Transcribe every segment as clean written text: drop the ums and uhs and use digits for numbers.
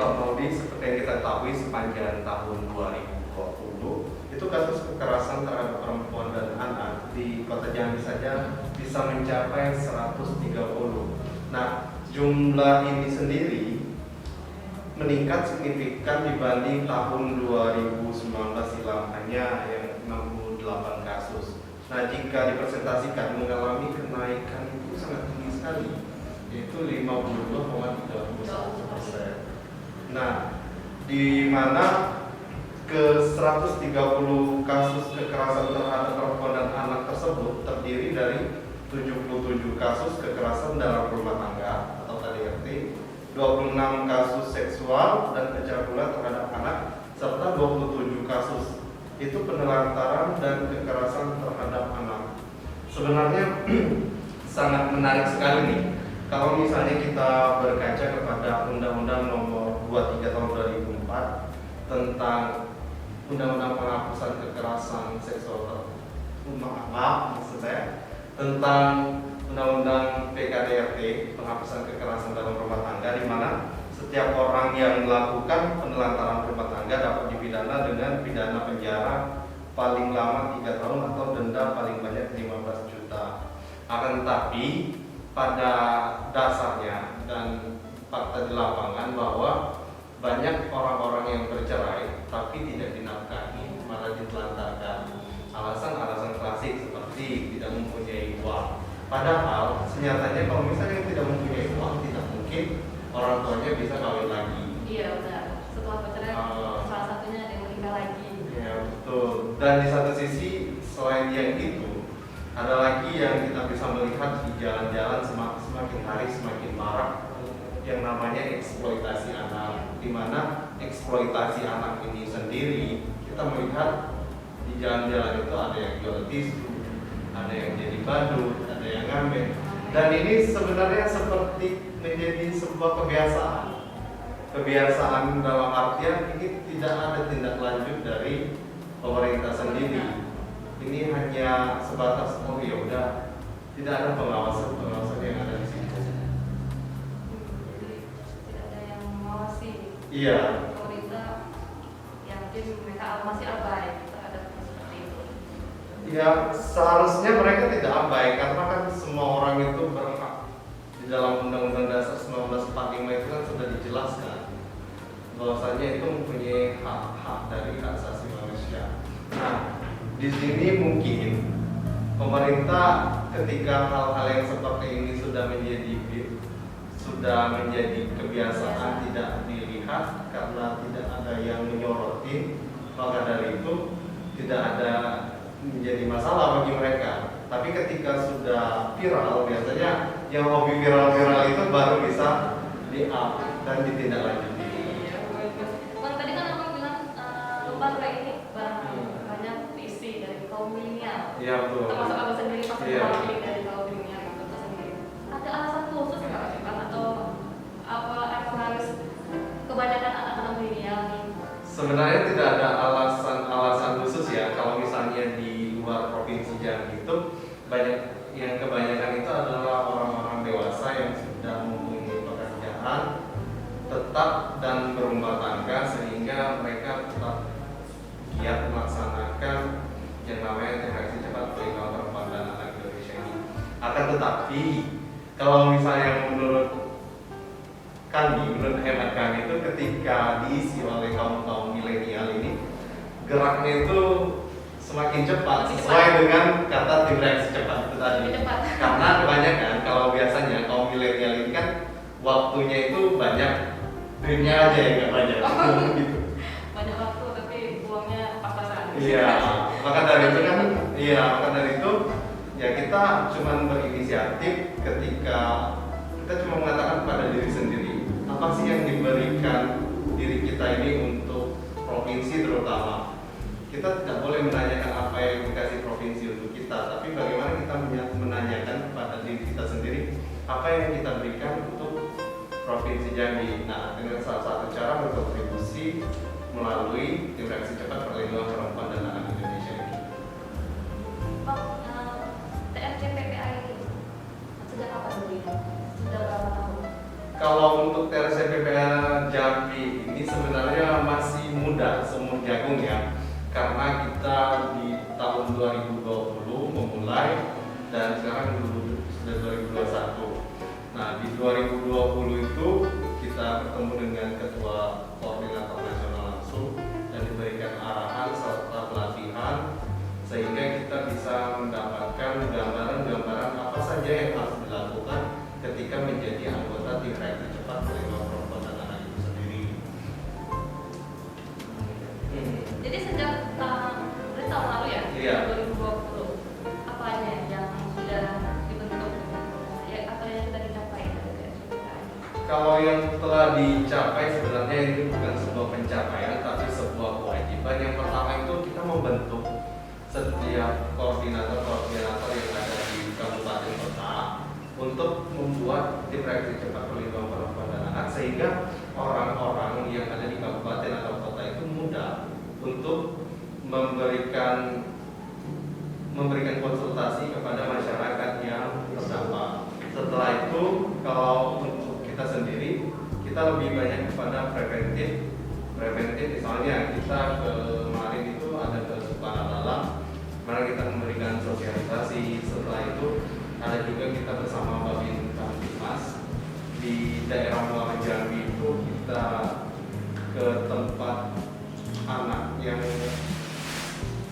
Pak Maudi, seperti yang kita ketahui sepanjang tahun 2020 itu kasus kekerasan terhadap perempuan dan anak di Kota Jambi saja bisa mencapai 130. Nah, jumlah ini sendiri meningkat signifikan dibanding tahun 2019 silam, hanya yang 68 kasus. Nah, jika dipresentasikan mengalami kenaikan itu sangat tinggi sekali, yaitu 52,31%. Nah, di mana ke 130 kasus kekerasan terhadap perempuan dan anak tersebut terdiri dari 77 kasus kekerasan dalam rumah tangga atau KDRT, 26 kasus seksual dan pencabulan terhadap anak, serta 27 kasus itu penelantaran dan kekerasan terhadap anak. Sebenarnya sangat menarik sekali nih kalau misalnya kita berkaca kepada Undang-Undang Nomor 23 Tahun 2004 tentang Undang-Undang Penghapusan Kekerasan Seksual maksud saya tentang Undang-Undang PKDRT, Penghapusan Kekerasan dalam Rumah Tangga, di mana setiap orang yang melakukan penelantaran rumah tangga dapat dipidana dengan pidana penjara paling lama 3 tahun atau denda paling banyak 15 juta. Akan tetapi pada dasarnya dan fakta di lapangan bahwa banyak orang-orang yang bercerai tapi tidak dinafkahi, malah ditelantarkan. Alasan-alasan klasik seperti tidak mempunyai uang. Padahal senyatanya kalau misalnya tidak mempunyai uang, tidak mungkin orang tuanya bisa kawin lagi. Iya benar. Setelah bercerai salah satunya ada yang menikah lagi. Iya betul. Dan di satu sisi selain yang itu, ada lagi yang kita bisa melihat di jalan-jalan semakin hari semakin marak yang namanya eksploitasi anak. Di mana eksploitasi anak ini sendiri kita melihat di jalan-jalan itu ada yang jual tisu, ada yang jadi badut, ada yang ngamen, dan ini sebenarnya seperti menjadi sebuah kebiasaan dalam artian ini tidak ada tindak lanjut dari pemerintah sendiri. Ini hanya sebatas oh ya udah, tidak ada pengawasan yang ada di situ. Tidak ada yang mengawasi. Iya. Pemerintah yang mereka masih abai terhadap seperti itu. Ya, seharusnya mereka tidak abai karena kan semua orang itu berhak. Di dalam Undang-Undang Dasar 1945 itu kan sudah dijelaskan bahwasanya itu mempunyai hak-hak dari hak asasi manusia. Nah, di sini mungkin pemerintah ketika hal-hal yang seperti ini sudah menjadi kebiasaan tidak dilihat karena tidak ada yang menyoroti, maka dari itu tidak ada menjadi masalah bagi mereka. Tapi ketika sudah viral, biasanya yang hobi viral-viral itu baru bisa di-up dan ditindaklanjuti. Iya, bagus. Bang, tadi kan abang bilang lembaga ini banyak diisi dari kaum milenial. Iya betul. Termasuk abang sendiri masuk Iya. dari kaum milenial itu sendiri. Ada alasan khusus nggak sih Bang, atau apa emang harus kebanyakan anak-anak milenial nih? Sebenarnya tidak ada alasan khusus ya. Kalau misalnya di luar provinsi Jambi itu kebanyakan itu adalah orang-orang dewasa yang sudah mempunyai pekerjaan tetap dan berumah tangga, sehingga mereka tetap giat melaksanakan yang namanya interaksi cepat perlindungan perempuan dan anak Indonesia ini. Akan tetapi kalau misalnya menurut hemat kami itu ketika diisi oleh kaum milenial ini, geraknya itu semakin cepat sesuai dengan kata tim reaksi cepat itu tadi. Karena kebanyakan kalau biasanya kaum milenial ini kan waktunya itu banyak, duitnya aja yang nggak banyak. Gitu. Banyak waktu tapi uangnya pas-pasan. Iya, maka dari itu ya kita cuma berinisiatif ketika kita cuma mengatakan pada diri sendiri apa sih yang diberikan diri kita ini untuk provinsi terutama. Kita tidak boleh menanyakan apa yang dikasih provinsi untuk kita, tapi bagaimana kita menanyakan kepada diri kita sendiri apa yang kita berikan untuk provinsi Jambi. Nah, dengan salah satu cara berkontribusi melalui tim reaksi cepat perlindungan perempuan dan anak Indonesia ini. Bang, TRC-PPA ini sejak kapan dulu? Sudah berapa tahun? Kalau untuk TRC PPA Jambi ini sebenarnya masih muda, seumur jagung ya. Karena kita di tahun 2020 memulai dan sekarang sudah 2021. Nah, di 2020 itu kita bertemu dengan Ketua Koordinator Nasional langsung dan diberikan arahan serta pelatihan sehingga kita bisa mendapatkan gambaran-gambaran apa saja yang harus dilakukan ketika menjadi anggota tim reaksi cepat perlindungan perempuan dan anak itu sendiri. Jadi sejak dari tahun lalu ya, Iya. 2020, apa aja yang sudah dibentuk, ya apa yang sudah dicapai dari PSPKI? Kalau yang telah dicapai sebenarnya ini bukan sebuah pencapaian tapi sebuah kewajiban. Yang pertama itu kita membentuk setiap koordinator-koordinator yang ada di kabupaten kota untuk membuat tim reaksi cepat perlindungan perempuan dan anak sehingga orang-orang yang ada di kabupaten atau kota itu mudah untuk memberikan konsultasi kepada masyarakat yang terdampak. Setelah itu kalau untuk kita sendiri kita lebih banyak kepada preventif misalnya kita kemarin itu ada ke Sukarno Dalam, mana kita memberikan sosialisasi. Setelah itu ada juga kita bersama Babin Kamtipmas di daerah Muara Jambi itu kita ke tempat anak yang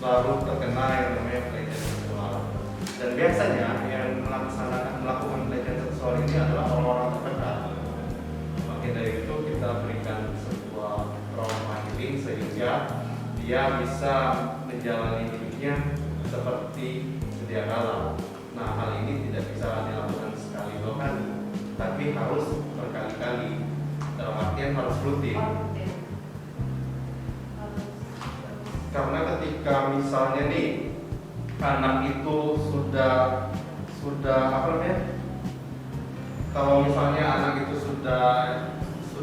baru terkena yang namanya pelecehan seksual. Dan biasanya yang melakukan pelecehan seksual ini adalah orang-orang terdekat. Maka dari itu kita berikan sebuah trauma healing sehingga dia bisa menjalani hidupnya seperti sedia kala. Nah, hal ini tidak bisa dilakukan sekali dua kali, tapi harus berkali-kali. Dalam artian harus rutin. Karena ketika misalnya nih anak itu sudah apa namanya? Kalau misalnya anak itu sudah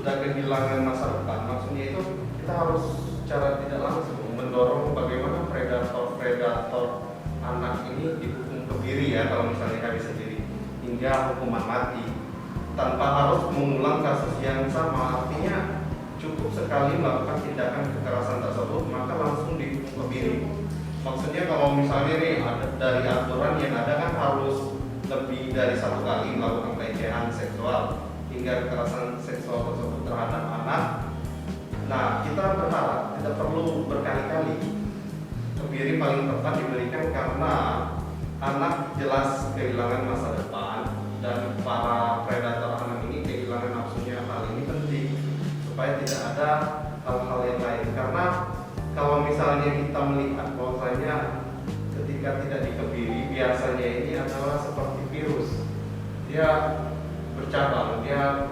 kehilangan masa depan, maksudnya itu kita harus secara tidak langsung mendorong bagaimana predator anak ini dihukum kebiri ya, kalau misalnya kami sendiri, hingga hukuman mati tanpa harus mengulang kasus yang sama. Artinya cukup sekali melakukan tindakan kekerasan tersebut maka langsung dihukum kebiri. Maksudnya kalau misalnya nih ada dari aturan yang ada kan harus lebih dari satu kali melakukan pelecehan seksual hingga kekerasan seksual tersebut terhadap anak. Nah, kita berharap tidak perlu berkali-kali. Kebiri paling tepat diberikan karena anak jelas kehilangan masa depan dan para predator anak ini kehilangan nafsunya. Hal ini penting supaya tidak ada hal-hal yang lain. Karena kalau misalnya kita melihat bahwasanya ketika tidak dikebiri, biasanya ini adalah seperti virus. Dia bercabang, dia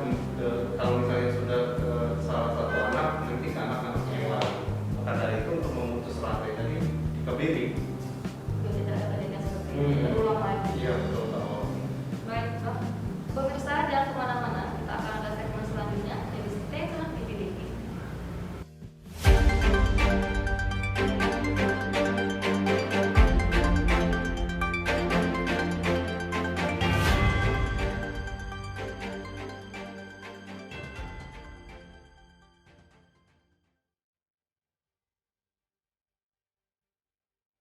kalau misalnya sudah ke salah satu anak, nanti ke anak-anak yang lain. Maka dari itu untuk memutus rantai tadi dikebiri.